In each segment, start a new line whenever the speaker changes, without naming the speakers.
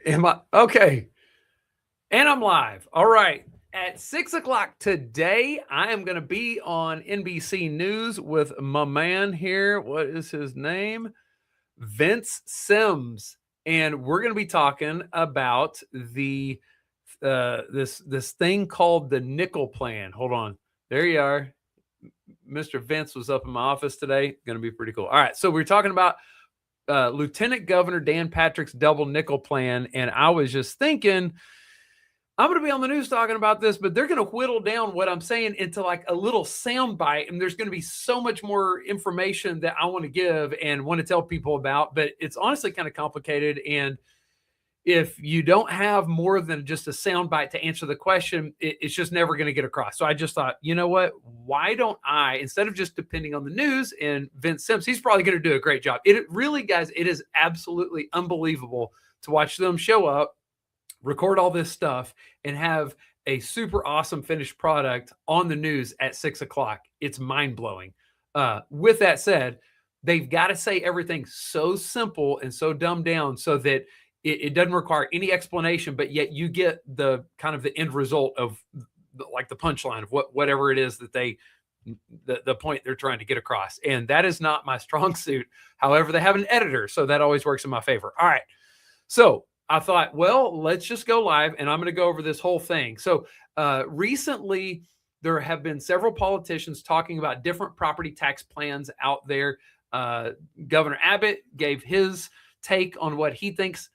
Am I okay? And I'm live. All right. At 6 o'clock today, I am going to be on NBC News with my man here. What is his name? Vince Sims. And we're going to be talking about the this thing called the nickel plan. Hold on. There you are. Mr. Vince was up in my office today. Going to be pretty cool. All right. So we're talking about Lieutenant Governor Dan Patrick's double nickel plan. And I was just thinking, I'm going to be on the news talking about this, but they're going to whittle down what I'm saying into like a little sound bite. And there's going to be so much more information that I want to give and want to tell people about. But it's honestly kind of complicated. And if you don't have more than just a sound bite to answer the question, it's just never going to get across. So I just thought, you know what? Why don't I, instead of just depending on the news and Vince Sims, he's probably going to do a great job. It really, guys, it is absolutely unbelievable to watch them show up, record all this stuff, and have a super awesome finished product on the news at 6 o'clock. It's mind blowing. With that said, they've got to say everything so simple and so dumbed down so that it doesn't require any explanation, but yet you get the kind of the end result of like the punchline of whatever it is that the point they're trying to get across. And that is not my strong suit. However, they have an editor, so that always works in my favor. All right. So I thought, well, let's just go live and I'm going to go over this whole thing. So recently, there have been several politicians talking about different property tax plans out there. Governor Abbott gave his take on what he thinks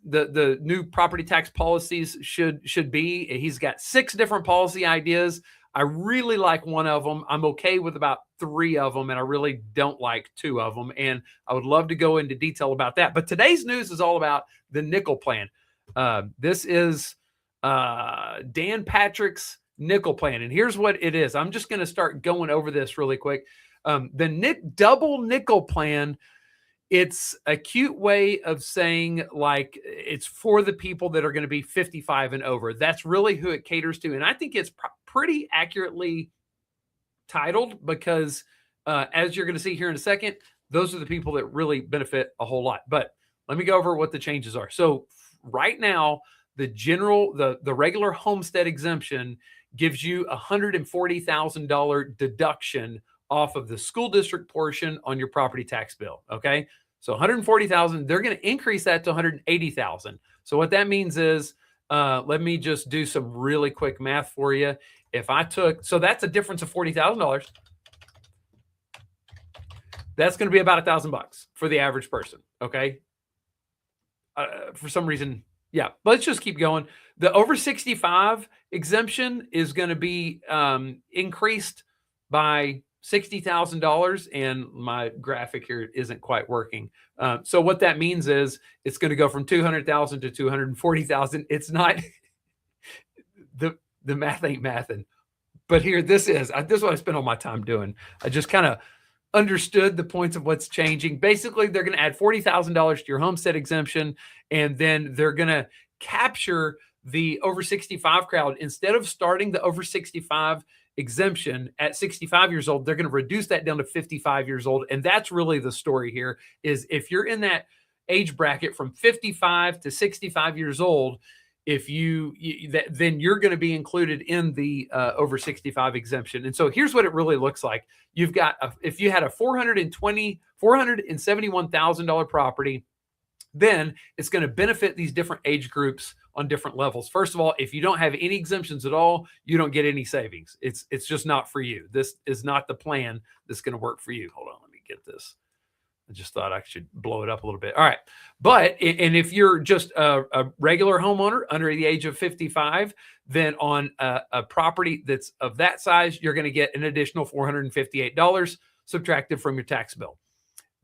the new property tax policies should be. He's got 6 different policy ideas. I really like one of them. I'm okay with about 3 of them, and I really don't like 2 of them. And I would love to go into detail about that. But today's news is all about the nickel plan. This is Dan Patrick's nickel plan. And here's what it is. I'm just going to start going over this really quick. The double nickel plan, it's a cute way of saying like it's for the people that are going to be 55 and over. That's really who it caters to. And I think it's pretty accurately titled because as you're going to see here in a second, those are the people that really benefit a whole lot. But let me go over what the changes are. So right now, the regular homestead exemption gives you a $140,000 deduction off of the school district portion on your property tax bill. Okay. So 140,000, they're going to increase that to 180,000. So what that means is, let me just do some really quick math for you. If I took, so that's a difference of $40,000. That's going to be about $1,000 for the average person. Okay. For some reason, yeah, but let's just keep going. The over 65 exemption is going to be increased by $60,000, and my graphic here isn't quite working. So what that means is it's going to go from 200,000 to 240,000. It's not the math ain't mathing, but here this is what I spent all my time doing. I just kind of understood the points of what's changing. Basically, they're going to add $40,000 to your homestead exemption, and then they're going to capture the over 65 crowd. Instead of starting the over 65 exemption at 65 years old, they're going to reduce that down to 55 years old. And that's really the story here is if you're in that age bracket from 55 to 65 years old, then you're going to be included in the over 65 exemption. And so here's what it really looks like. You've got, if you had a $471,000 property, then it's going to benefit these different age groups on different levels. First of all, if you don't have any exemptions at all, you don't get any savings. It's just not for you. This is not the plan that's going to work for you. Hold on, let me get this. I just thought I should blow it up a little bit. All right. But, and if you're just a regular homeowner under the age of 55, then on a property that's of that size, you're going to get an additional $458 subtracted from your tax bill.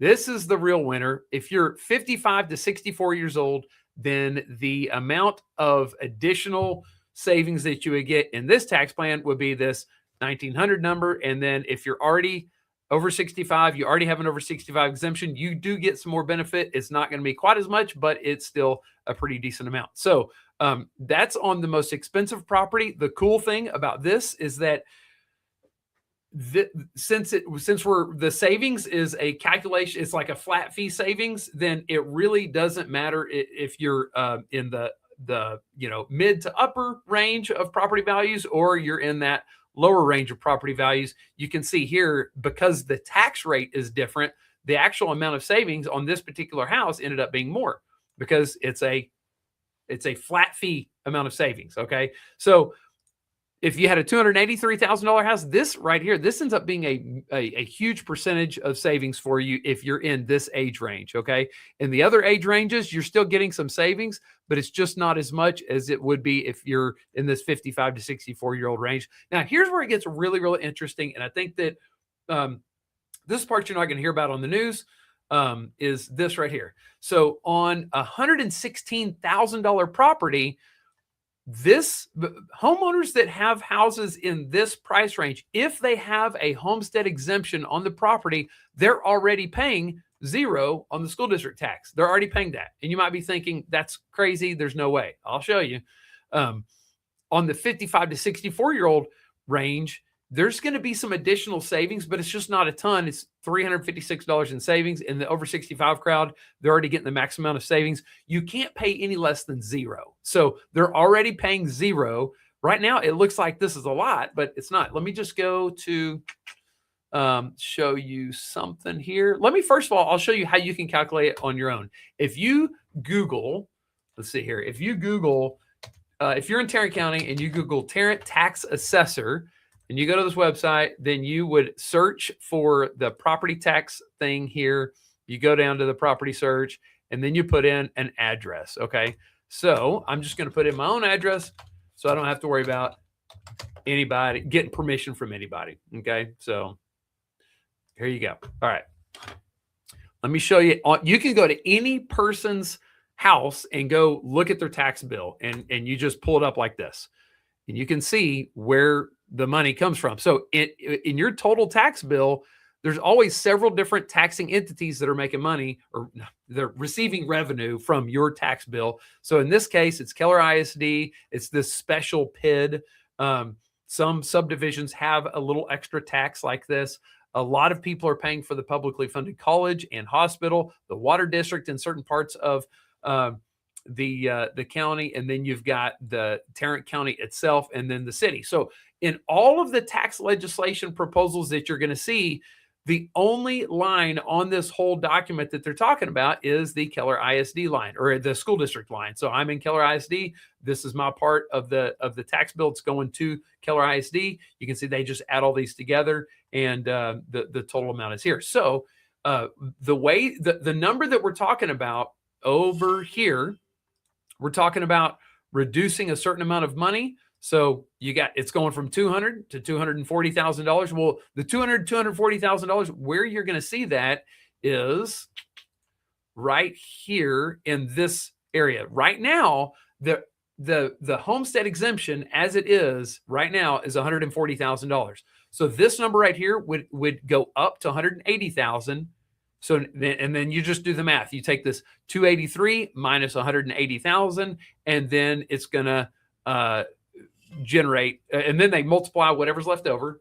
This is the real winner. If you're 55 to 64 years old, then the amount of additional savings that you would get in this tax plan would be this 1,900 number. And then if you're already over 65, you already have an over 65 exemption, you do get some more benefit. It's not going to be quite as much, but it's still a pretty decent amount. So that's on the most expensive property. The cool thing about this is that since the savings is a calculation, it's like a flat fee savings, then it really doesn't matter if you're in the mid to upper range of property values or you're in that lower range of property values. You can see here, because the tax rate is different, the actual amount of savings on this particular house ended up being more because it's a flat fee amount of savings. Okay, so if you had a $283,000 house, this right here, this ends up being a huge percentage of savings for you if you're in this age range, okay? In the other age ranges, you're still getting some savings, but it's just not as much as it would be if you're in this 55 to 64-year-old range. Now, here's where it gets really, really interesting, and I think that this part you're not going to hear about on the news is this right here. So on a $116,000 property, this homeowners that have houses in this price range, if they have a homestead exemption on the property, they're already paying zero on the school district tax. They're already paying that. And you might be thinking, that's crazy. There's no way. I'll show you. On the 55 to 64-year-old range, there's going to be some additional savings, but it's just not a ton. It's $356 in savings. In the over 65 crowd, they're already getting the max amount of savings. You can't pay any less than zero. So they're already paying zero. Right now, it looks like this is a lot, but it's not. Let me just go to show you something here. Let me, first of all, I'll show you how you can calculate it on your own. If you Google, let's see here. If you Google, if you're in Tarrant County and you Google Tarrant Tax Assessor, and you go to this website, then you would search for the property tax thing here. You go down to the property search, and then you put in an address, okay? So I'm just going to put in my own address so I don't have to worry about anybody getting permission from anybody, okay? So here you go. All right. Let me show you. You can go to any person's house and go look at their tax bill, and you just pull it up like this. And you can see where the money comes from. So in your total tax bill, there's always several different taxing entities that are making money or they're receiving revenue from your tax bill. So in this case, it's Keller ISD. It's this special PID. Some subdivisions have a little extra tax like this. A lot of people are paying for the publicly funded college and hospital, the water district in certain parts of the county, and then you've got the Tarrant County itself, and then the city. So in all of the tax legislation proposals that you're going to see, the only line on this whole document that they're talking about is the Keller ISD line or the school district line. So I'm in Keller ISD. This is my part of the tax bill. It's going to Keller ISD. You can see they just add all these together, and the total amount is here. So the number that we're talking about over here, we're talking about reducing a certain amount of money. So it's going from $200,000 to $240,000. Well, the $240,000, where you're going to see that is right here in this area. Right now, the homestead exemption as it is right now is $140,000. So this number right here would go up to $180,000. So, and then you just do the math. You take this 283 minus 180,000, and then it's going to generate, and then they multiply whatever's left over.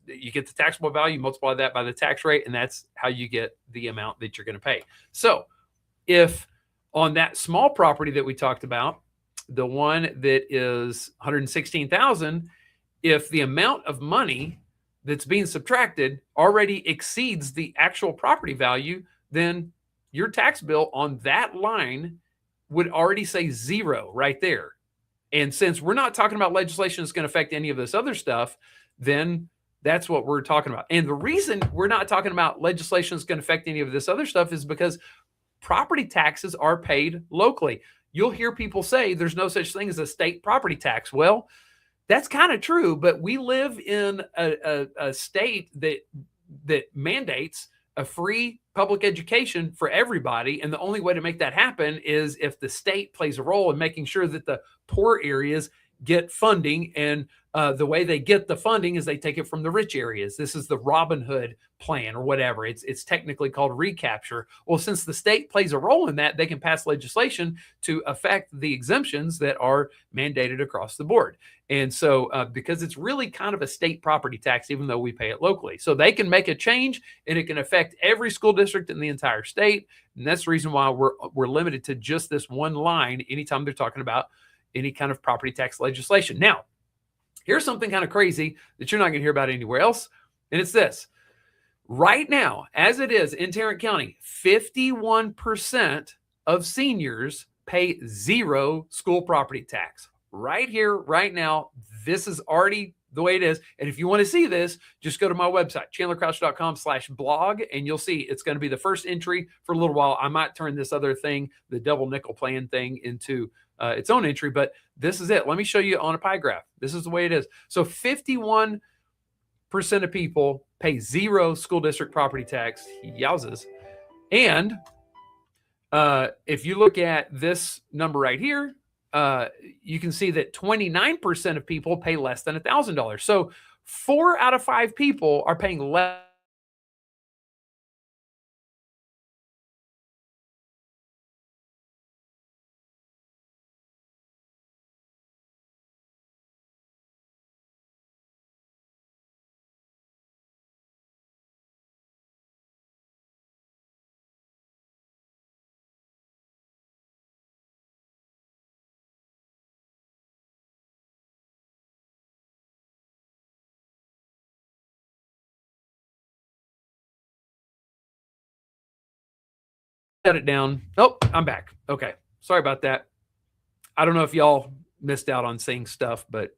You get the taxable value, multiply that by the tax rate, and that's how you get the amount that you're going to pay. So if on that small property that we talked about, the one that is 116,000, if the amount of money that's being subtracted already exceeds the actual property value, then your tax bill on that line would already say zero right there. And since we're not talking about legislation that's going to affect any of this other stuff, then that's what we're talking about. And the reason we're not talking about legislation that's going to affect any of this other stuff is because property taxes are paid locally. You'll hear people say there's no such thing as a state property tax. Well, that's kind of true, but we live in a state that mandates a free public education for everybody. And the only way to make that happen is if the state plays a role in making sure that the poor areas get funding, and the way they get the funding is they take it from the rich areas. This is the Robin Hood plan or whatever. It's technically called recapture. Well, since the state plays a role in that, they can pass legislation to affect the exemptions that are mandated across the board. And so because it's really kind of a state property tax, even though we pay it locally, so they can make a change and it can affect every school district in the entire state. And that's the reason why we're limited to just this one line anytime they're talking about any kind of property tax legislation. Now, here's something kind of crazy that you're not going to hear about anywhere else. And it's this. Right now, as it is in Tarrant County, 51% of seniors pay zero school property tax. Right here, right now, this is already the way it is. And if you want to see this, just go to my website, chandlercrouch.com/blog, and you'll see it's going to be the first entry for a little while. I might turn this other thing, the double nickel plan thing, into its own entry, but this is it. Let me show you on a pie graph. This is the way it is. So 51% of people pay zero school district property tax. Yowzes. And if you look at this number right here, you can see that 29% of people pay less than $1,000. So 4 out of 5 people are paying less. Shut it down. Oh, I'm back. Okay. Sorry about that. I don't know if y'all missed out on seeing stuff, but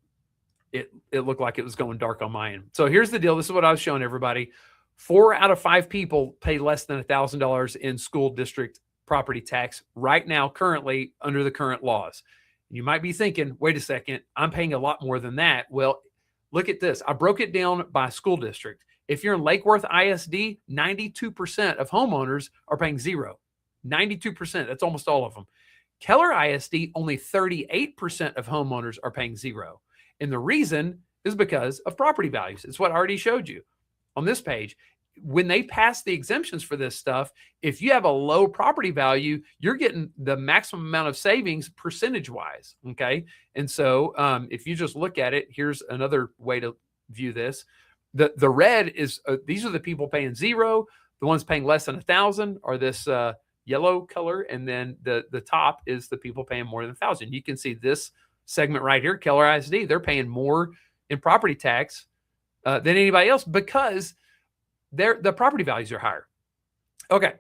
it looked like it was going dark on my end. So here's the deal. This is what I was showing everybody. 4 out of 5 people pay less than $1,000 in school district property tax right now, currently under the current laws. You might be thinking, wait a second, I'm paying a lot more than that. Well, look at this. I broke it down by school district. If you're in Lake Worth ISD, 92% of homeowners are paying zero. 92%. That's almost all of them. Keller ISD, only 38% of homeowners are paying zero. And the reason is because of property values. It's what I already showed you on this page. When they pass the exemptions for this stuff, if you have a low property value, you're getting the maximum amount of savings percentage-wise, okay? And so if you just look at it, here's another way to view this. The red is, these are the people paying zero. The ones paying less than 1,000 are this yellow color, and then the top is the people paying more than 1,000. You can see this segment right here, Keller ISD, they're paying more in property tax than anybody else because the property values are higher. Okay.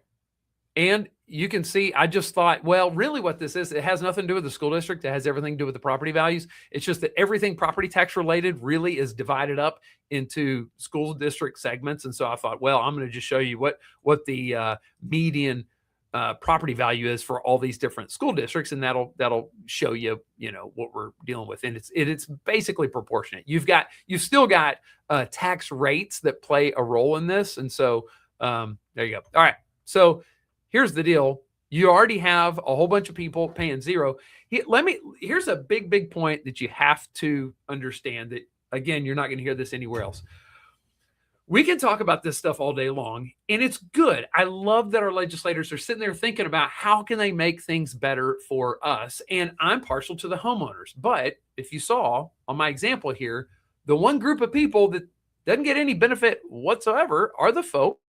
And you can see, I just thought, well, really what this is, it has nothing to do with the school district. It has everything to do with the property values. It's just that everything property tax related really is divided up into school district segments. And so I thought, well, I'm going to just show you what the median property value is for all these different school districts, and that'll show you, what we're dealing with. And it's basically proportionate. You've still got tax rates that play a role in this, and so there you go. All right, so here's the deal. You already have a whole bunch of people paying zero. Here's a big point that you have to understand that, again, you're not going to hear this anywhere else. We can talk about this stuff all day long, and it's good. I love that our legislators are sitting there thinking about how can they make things better for us. And I'm partial to the homeowners. But if you saw on my example here, the one group of people that doesn't get any benefit whatsoever are the folks